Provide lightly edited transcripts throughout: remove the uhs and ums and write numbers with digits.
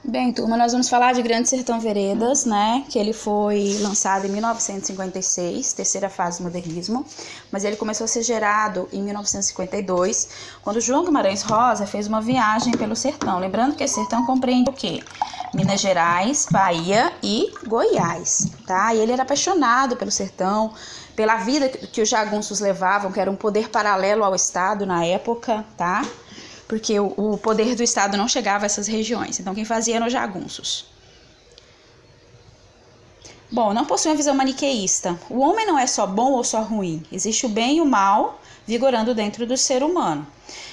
Bem, turma, nós vamos falar de Grande Sertão Veredas, né? Que ele foi lançado em 1956, terceira fase do modernismo, mas ele começou a ser gerado em 1952, quando João Guimarães Rosa fez uma viagem pelo sertão. Lembrando que esse sertão compreende o quê? Minas Gerais, Bahia e Goiás, tá? E ele era apaixonado pelo sertão, pela vida que os jagunços levavam, que era um poder paralelo ao Estado na época, tá? Porque o poder do Estado não chegava a essas regiões. Então, quem fazia eram os jagunços. Bom, não possui uma visão maniqueísta. O homem não é só bom ou só ruim. Existe o bem e o mal vigorando dentro do ser humano.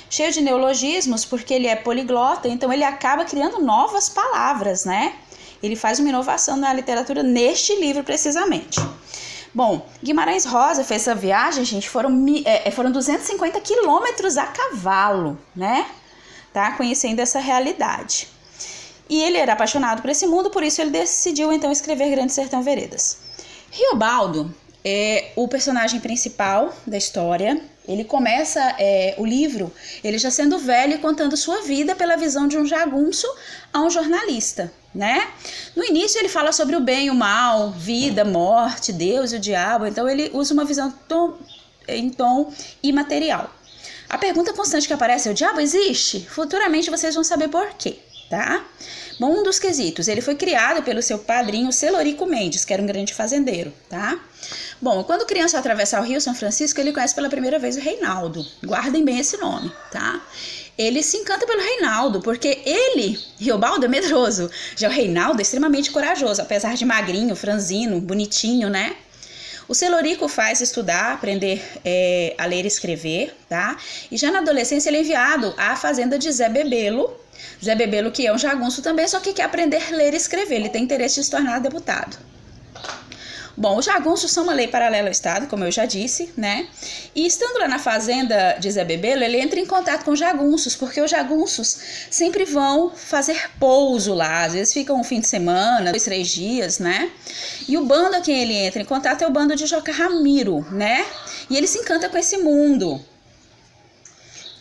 Cheio de neologismos, porque ele é poliglota, então ele acaba criando novas palavras, né? Ele faz uma inovação na literatura neste livro, precisamente. Bom, Guimarães Rosa fez essa viagem, gente, foram 250 quilômetros a cavalo, né? Tá? Conhecendo essa realidade. E ele era apaixonado por esse mundo, por isso ele decidiu, então, escrever Grande Sertão Veredas. Riobaldo é o personagem principal da história. Ele começa o livro, ele já sendo velho e contando sua vida pela visão de um jagunço a um jornalista, né? No início ele fala sobre o bem e o mal, vida, morte, Deus e o diabo, então ele usa uma visão em tom imaterial. A pergunta constante que aparece é: o diabo existe? Futuramente vocês vão saber por quê, tá? Bom, um dos quesitos, ele foi criado pelo seu padrinho Celorico Mendes, que era um grande fazendeiro, tá? Bom, quando criança atravessar o Rio São Francisco, ele conhece pela primeira vez o Reinaldo. Guardem bem esse nome, tá? Ele se encanta pelo Reinaldo, porque Riobaldo, é medroso. Já o Reinaldo é extremamente corajoso, apesar de magrinho, franzino, bonitinho, né? O Celorico faz estudar, aprender a ler e escrever, tá? E já na adolescência ele é enviado à fazenda de Zé Bebelo. Zé Bebelo, que é um jagunço também, só que quer aprender a ler e escrever. Ele tem interesse de se tornar deputado. Bom, os jagunços são uma lei paralela ao Estado, como eu já disse, né? E estando lá na fazenda de Zé Bebelo, ele entra em contato com os jagunços, porque os jagunços sempre vão fazer pouso lá. Às vezes ficam um fim de semana, 2, 3 dias, né? E o bando a quem ele entra em contato é o bando de Joca Ramiro, né? E ele se encanta com esse mundo.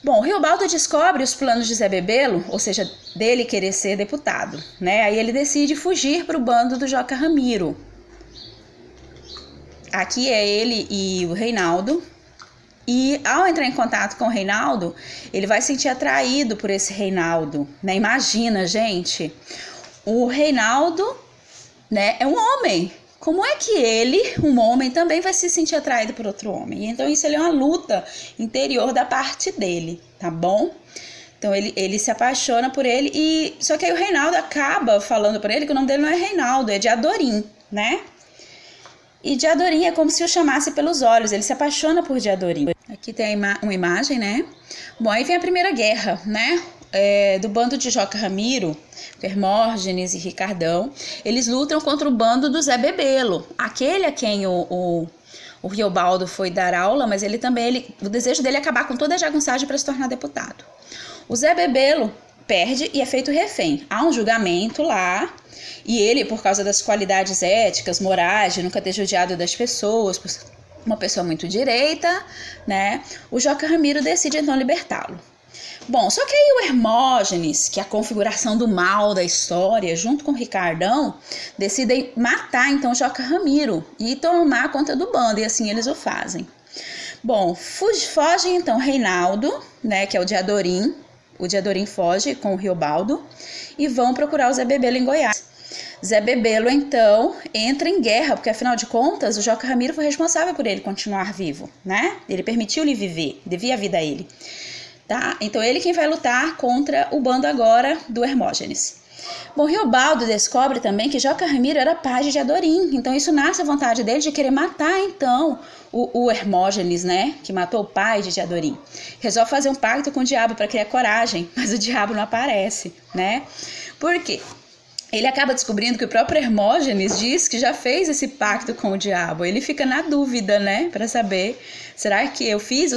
Bom, Riobaldo descobre os planos de Zé Bebelo, ou seja, dele querer ser deputado, né? Aí ele decide fugir para o bando do Joca Ramiro. Aqui é ele e o Reinaldo. E ao entrar em contato com o Reinaldo, ele vai se sentir atraído por esse Reinaldo, né? Imagina, gente, o Reinaldo, né, é um homem. Como é que ele, um homem, também vai se sentir atraído por outro homem? Então isso é uma luta interior da parte dele, tá bom? Então ele se apaixona por ele, só que aí o Reinaldo acaba falando por ele que o nome dele não é Reinaldo, é Diadorim, né? E Diadorim é como se o chamasse pelos olhos, ele se apaixona por Diadorim. Aqui tem uma imagem, né? Bom, aí vem a Primeira Guerra, né? Do bando de Joca Ramiro, Hermógenes e Ricardão. Eles lutam contra o bando do Zé Bebelo, aquele a quem o Riobaldo foi dar aula, mas o desejo dele é acabar com toda a jagunçagem para se tornar deputado. O Zé Bebelo perde e é feito refém. Há um julgamento lá, e ele, por causa das qualidades éticas, morais, de nunca ter judiado das pessoas, uma pessoa muito direita, né? O Joca Ramiro decide então libertá-lo. Bom, só que aí o Hermógenes, que é a configuração do mal da história, junto com o Ricardão, decidem matar então Joca Ramiro e tomar conta do bando, e assim eles o fazem. Bom, foge então Reinaldo, né, que é o Diadorim. O Diadorim foge com o Riobaldo e vão procurar o Zé Bebelo em Goiás. Zé Bebelo, então, entra em guerra, porque afinal de contas o Joca Ramiro foi responsável por ele continuar vivo, né? Ele permitiu-lhe viver, devia a vida a ele. Tá? Então ele quem vai lutar contra o bando agora do Hermógenes. Bom, Riobaldo descobre também que Joca Ramiro era pai de Diadorim, então isso nasce a vontade dele de querer matar então o Hermógenes, né, que matou o pai de Diadorim. Resolve fazer um pacto com o diabo para criar coragem, mas o diabo não aparece, né? Por quê? Ele acaba descobrindo que o próprio Hermógenes diz que já fez esse pacto com o diabo. Ele fica na dúvida, né, para saber, será que eu fiz